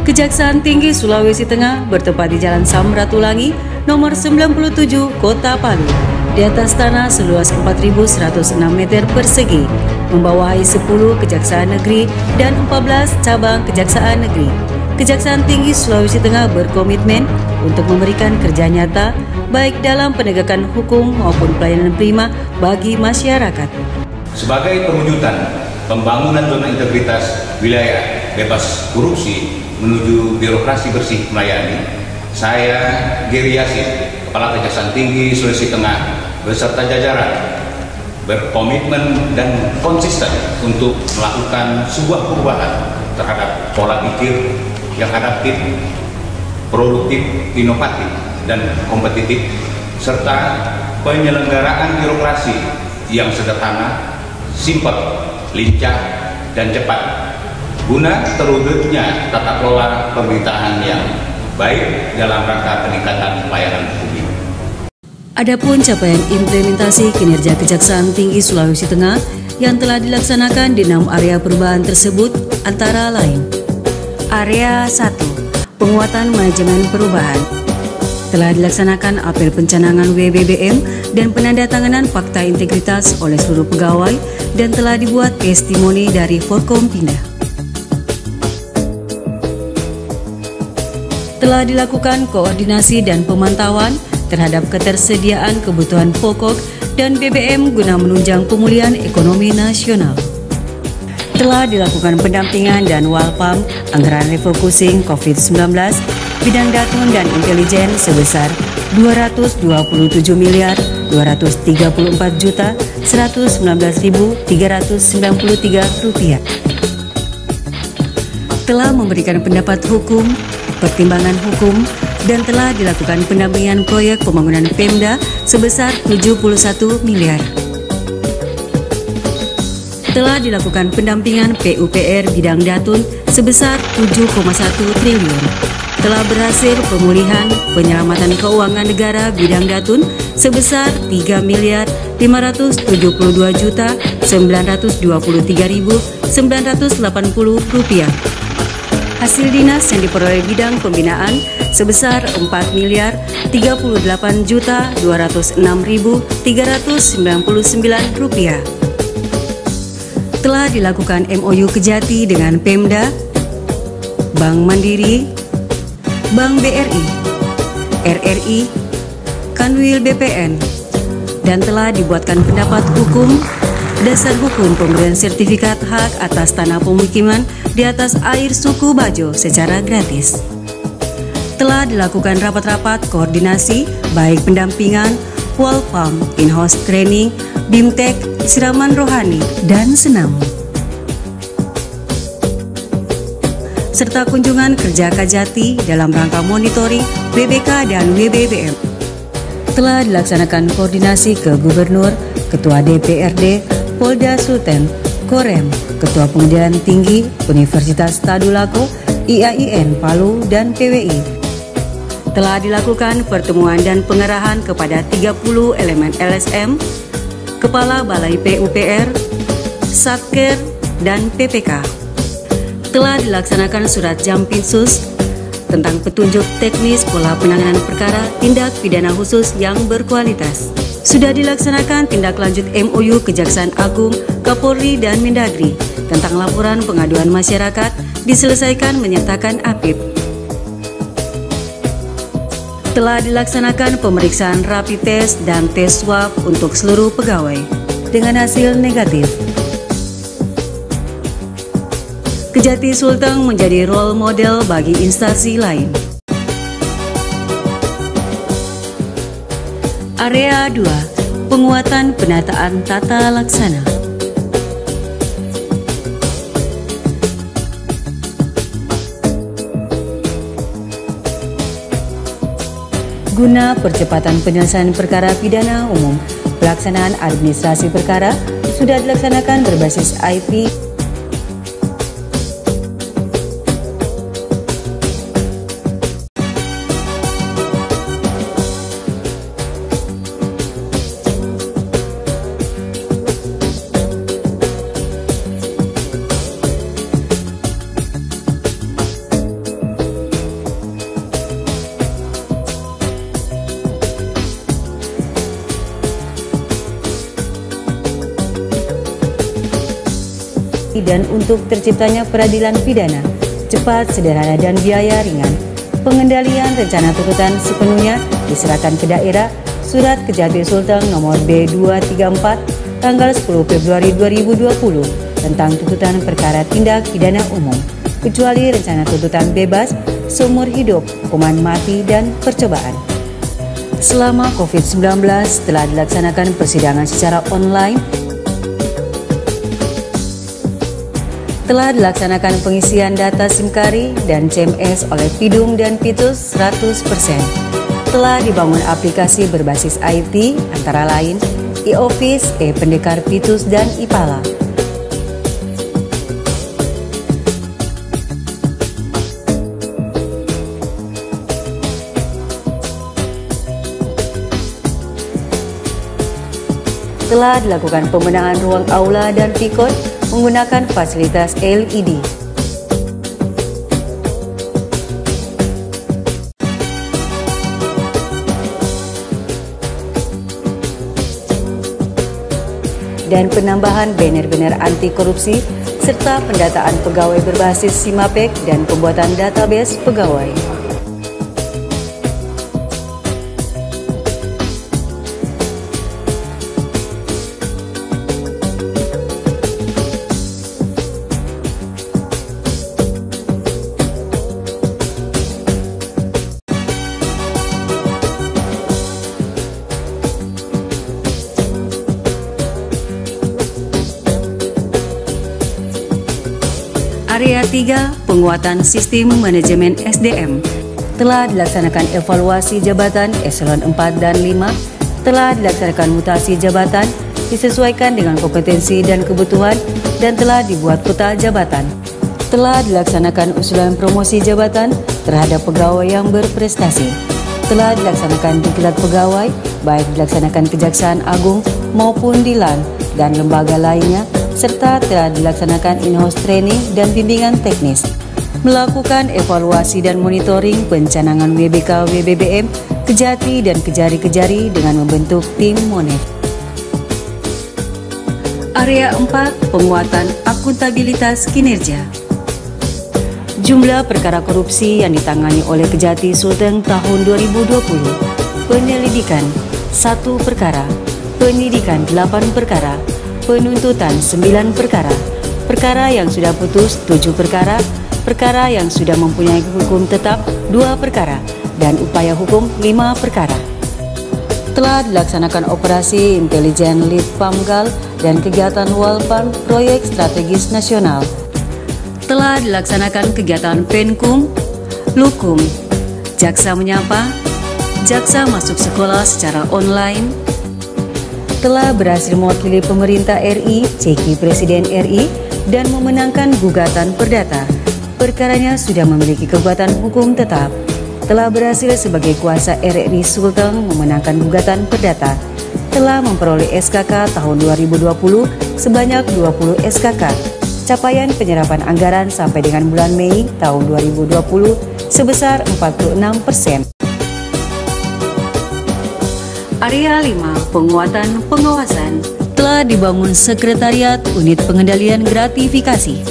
Kejaksaan Tinggi Sulawesi Tengah bertempat di Jalan Samratulangi, nomor 97, Kota Palu, di atas tanah seluas 4.106 meter persegi, membawahi 10 kejaksaan negeri dan 14 cabang kejaksaan negeri. Kejaksaan Tinggi Sulawesi Tengah berkomitmen untuk memberikan kerja nyata baik dalam penegakan hukum maupun pelayanan prima bagi masyarakat. Sebagai perwujudan pembangunan zona integritas wilayah bebas korupsi menuju birokrasi bersih melayani, saya Giri Yasin, Kepala Kejaksaan Tinggi Sulawesi Tengah beserta jajaran berkomitmen dan konsisten untuk melakukan sebuah perubahan terhadap pola pikir yang adaptif, produktif, inovatif, dan kompetitif, serta penyelenggaraan birokrasi yang sederhana, simpel, lincah, dan cepat, guna terwujudnya tata kelola pemerintahan yang baik dalam rangka peningkatan pelayanan publik. Adapun capaian implementasi kinerja Kejaksaan Tinggi Sulawesi Tengah yang telah dilaksanakan di 6 area perubahan tersebut antara lain: Area 1, penguatan manajemen perubahan. Telah dilaksanakan apel pencanangan WBBM dan penandatanganan fakta integritas oleh seluruh pegawai dan telah dibuat testimoni dari Forkompinda. Telah dilakukan koordinasi dan pemantauan terhadap ketersediaan kebutuhan pokok dan BBM guna menunjang pemulihan ekonomi nasional. Telah dilakukan pendampingan dan walpam anggaran refocusing COVID-19 bidang datun dan intelijen sebesar Rp224.119.393. Telah memberikan pendapat hukum, pertimbangan hukum, dan telah dilakukan pendampingan proyek pembangunan Pemda sebesar 71 miliar. Telah dilakukan pendampingan PUPR bidang datun sebesar 7,1 triliun. Telah berhasil pemulihan penyelamatan keuangan negara bidang datun sebesar Rp3.572.923.980. Hasil dinas yang diperoleh bidang pembinaan sebesar Rp4.206.399. Telah dilakukan MOU Kejati dengan Pemda, Bank Mandiri, Bank BRI, RRI, Kanwil BPN, dan telah dibuatkan pendapat hukum dasar hukum pemberian sertifikat hak atas tanah pemukiman di atas air suku Bajo secara gratis. Telah dilakukan rapat-rapat koordinasi baik pendampingan, walpam, in-house training, bimtek, siraman rohani, dan senam, serta kunjungan kerja Kajati dalam rangka monitoring BBK dan WBBM. Telah dilaksanakan koordinasi ke Gubernur, Ketua DPRD, Polda Sultan, Korem, Ketua Pengadilan Tinggi Universitas Tadulako, IAIN Palu, dan PWI. Telah dilakukan pertemuan dan pengarahan kepada 30 elemen LSM, Kepala Balai PUPR, Satker, dan PPK. Telah dilaksanakan surat Jampinsus tentang petunjuk teknis pola penanganan perkara tindak pidana khusus yang berkualitas. Sudah dilaksanakan tindak lanjut MOU Kejaksaan Agung, Kapolri, dan Mendagri tentang laporan pengaduan masyarakat diselesaikan menyertakan APIP. Telah dilaksanakan pemeriksaan rapid test dan tes swab untuk seluruh pegawai dengan hasil negatif. Kejati Sulteng menjadi role model bagi instansi lain. Area 2, penguatan penataan tata laksana. Guna percepatan penyelesaian perkara pidana umum, pelaksanaan administrasi perkara sudah dilaksanakan berbasis IP. dan untuk terciptanya peradilan pidana cepat, sederhana, dan biaya ringan. Pengendalian rencana tuntutan sepenuhnya diserahkan ke daerah. Surat Kejati Sulteng nomor B234 tanggal 10 Februari 2020 tentang tuntutan perkara tindak pidana umum, kecuali rencana tuntutan bebas seumur hidup, hukuman mati, dan percobaan. Selama COVID-19 telah dilaksanakan persidangan secara online, telah dilaksanakan pengisian data SIM-Kari dan CMS oleh Pidum dan Pitus 100%. Telah dibangun aplikasi berbasis IT antara lain e-Office, e-Pendekar Pitus, dan IPALA. Telah dilakukan pembenahan ruang aula dan pikot menggunakan fasilitas LED. Dan penambahan banner-banner anti korupsi serta pendataan pegawai berbasis SIMAPEK dan pembuatan database pegawai. Area 3, penguatan sistem manajemen SDM. Telah dilaksanakan evaluasi jabatan eselon 4 dan 5, telah dilaksanakan mutasi jabatan disesuaikan dengan kompetensi dan kebutuhan, dan telah dibuat peta jabatan. Telah dilaksanakan usulan promosi jabatan terhadap pegawai yang berprestasi. Telah dilaksanakan diklat pegawai, baik dilaksanakan Kejaksaan Agung maupun di LAN dan lembaga lainnya, serta telah dilaksanakan in-house training dan bimbingan teknis. Melakukan evaluasi dan monitoring pencanangan WBK-WBBM, Kejati dan Kejari-Kejari dengan membentuk tim MONEF. Area 4, penguatan akuntabilitas kinerja. Jumlah perkara korupsi yang ditangani oleh Kejati Sulteng tahun 2020. Penyelidikan 1 perkara, penyidikan 8 perkara, penuntutan 9 perkara, perkara yang sudah putus 7 perkara, perkara yang sudah mempunyai hukum tetap 2 perkara, dan upaya hukum 5 perkara. Telah dilaksanakan operasi intelijen Lead Pamgal dan kegiatan Walpan Proyek Strategis Nasional. Telah dilaksanakan kegiatan Penkum, Lukum, Jaksa Menyapa, Jaksa Masuk Sekolah secara online. Telah berhasil mewakili pemerintah RI, ceki Presiden RI, dan memenangkan gugatan perdata. Perkaranya sudah memiliki kekuatan hukum tetap. Telah berhasil sebagai kuasa RRI Sulteng memenangkan gugatan perdata. Telah memperoleh SKK tahun 2020 sebanyak 20 SKK. Capaian penyerapan anggaran sampai dengan bulan Mei tahun 2020 sebesar 46%. Area 5, penguatan pengawasan. Telah dibangun Sekretariat Unit Pengendalian Gratifikasi,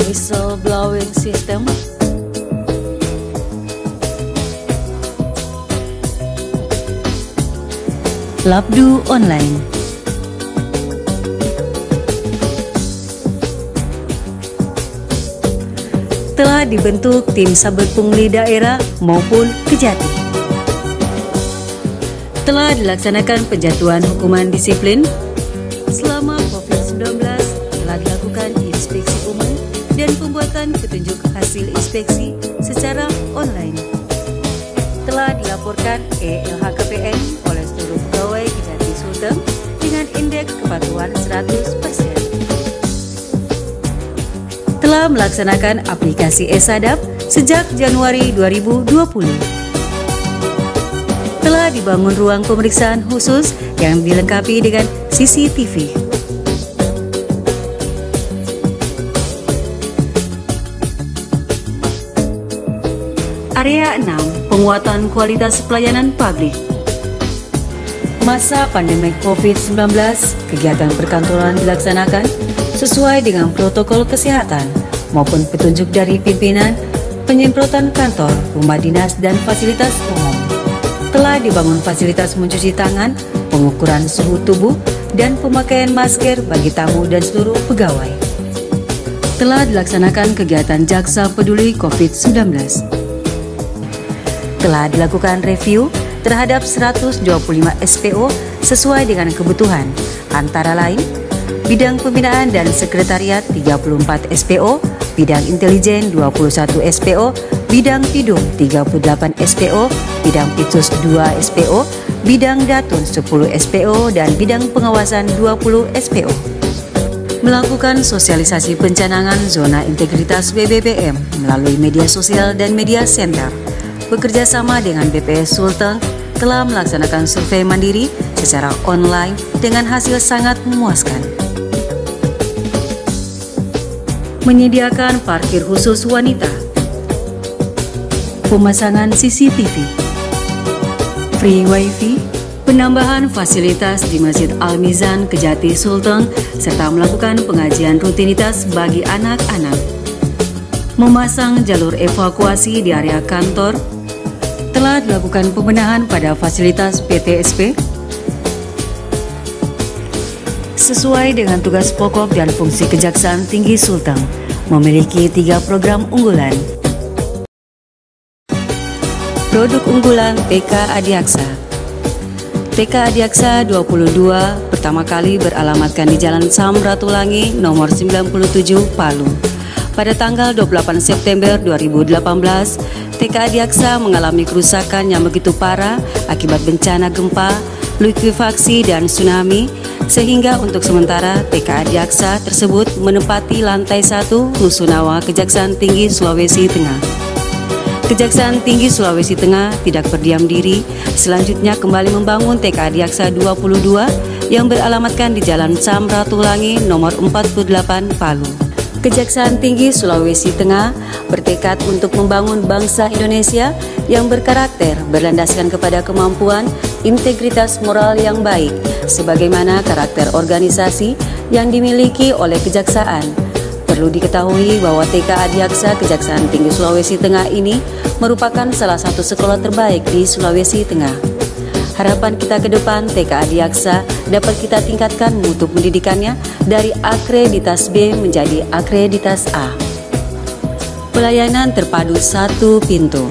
Whistleblowing System, Labdu Online. Telah dibentuk tim Sabet Pungli Daerah maupun Kejati. Telah dilaksanakan penjatuhan hukuman disiplin. Selama COVID-19 telah dilakukan inspeksi umum dan pembuatan petunjuk hasil inspeksi secara online. Telah dilaporkan LHKPN oleh seluruh pegawai Kejati Sulteng dengan indeks kepatuhan 100%. Telah melaksanakan aplikasi e-Sadap sejak Januari 2020. Telah dibangun ruang pemeriksaan khusus yang dilengkapi dengan CCTV. Area 6, penguatan kualitas pelayanan publik. Masa pandemi COVID-19, kegiatan perkantoran dilaksanakan sesuai dengan protokol kesehatan maupun petunjuk dari pimpinan. Penyemprotan kantor, rumah dinas, dan fasilitas umum. Telah dibangun fasilitas mencuci tangan, pengukuran suhu tubuh, dan pemakaian masker bagi tamu dan seluruh pegawai. Telah dilaksanakan kegiatan Jaksa Peduli COVID-19. Telah dilakukan review terhadap 125 SPO sesuai dengan kebutuhan, antara lain bidang pembinaan dan sekretariat 34 SPO, bidang intelijen 21 SPO, bidang pidum 38 SPO, bidang pitsus 2 SPO, bidang datun 10 SPO, dan bidang pengawasan 20 SPO. Melakukan sosialisasi pencanangan zona integritas BBBM melalui media sosial dan media center. Bekerja sama dengan BPS Sulteng telah melaksanakan survei mandiri secara online dengan hasil sangat memuaskan. Menyediakan parkir khusus wanita, pemasangan CCTV, free wifi, penambahan fasilitas di Masjid Al-Mizan Kejati Sulteng, serta melakukan pengajian rutinitas bagi anak-anak. Memasang jalur evakuasi di area kantor. Telah dilakukan pembenahan pada fasilitas PTSP sesuai dengan tugas pokok dan fungsi Kejaksaan Tinggi Sulteng, memiliki 3 program unggulan. Produk unggulan TK Adiaksa. TK Adiaksa 22 pertama kali beralamatkan di Jalan Samratulangi nomor 97 Palu. Pada tanggal 28 September 2018, TK Adiaksa mengalami kerusakan yang begitu parah akibat bencana gempa, likuifaksi, dan tsunami, sehingga untuk sementara TK Adiaksa tersebut menempati lantai 1 Rusunawa Kejaksaan Tinggi Sulawesi Tengah. Kejaksaan Tinggi Sulawesi Tengah tidak berdiam diri, selanjutnya kembali membangun TK Adiaksa 22 yang beralamatkan di Jalan Samratulangi nomor 48 Palu. Kejaksaan Tinggi Sulawesi Tengah bertekad untuk membangun bangsa Indonesia yang berkarakter berlandaskan kepada kemampuan, integritas moral yang baik, sebagaimana karakter organisasi yang dimiliki oleh Kejaksaan. Perlu diketahui bahwa TK Adiaksa Kejaksaan Tinggi Sulawesi Tengah ini merupakan salah satu sekolah terbaik di Sulawesi Tengah. Harapan kita ke depan, TK Adiaksa dapat kita tingkatkan mutu pendidikannya dari akreditas B menjadi akreditas A. Pelayanan terpadu satu pintu.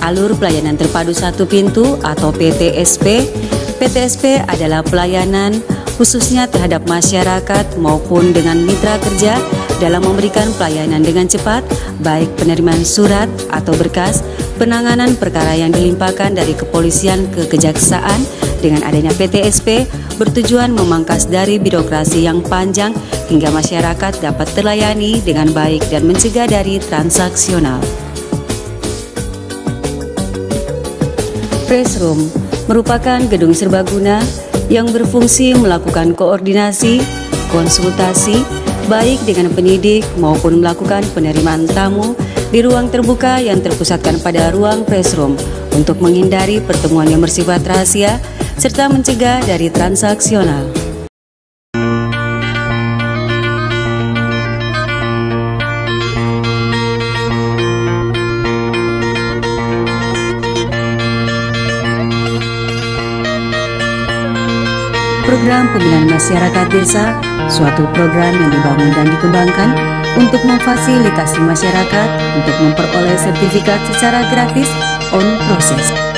Alur pelayanan terpadu satu pintu atau PTSP. PTSP adalah pelayanan khususnya terhadap masyarakat maupun dengan mitra kerja dalam memberikan pelayanan dengan cepat, baik penerimaan surat atau berkas, penanganan perkara yang dilimpahkan dari kepolisian ke kejaksaan. Dengan adanya PTSP bertujuan memangkas dari birokrasi yang panjang hingga masyarakat dapat terlayani dengan baik dan mencegah dari transaksional. Press Room merupakan gedung serbaguna yang berfungsi melakukan koordinasi, konsultasi, baik dengan penyidik maupun melakukan penerimaan tamu di ruang terbuka yang terpusatkan pada ruang press room untuk menghindari pertemuan yang bersifat rahasia serta mencegah dari transaksional. Program Pembinaan Masyarakat Desa, suatu program yang dibangun dan dikembangkan untuk memfasilitasi masyarakat untuk memperoleh sertifikat secara gratis on proses.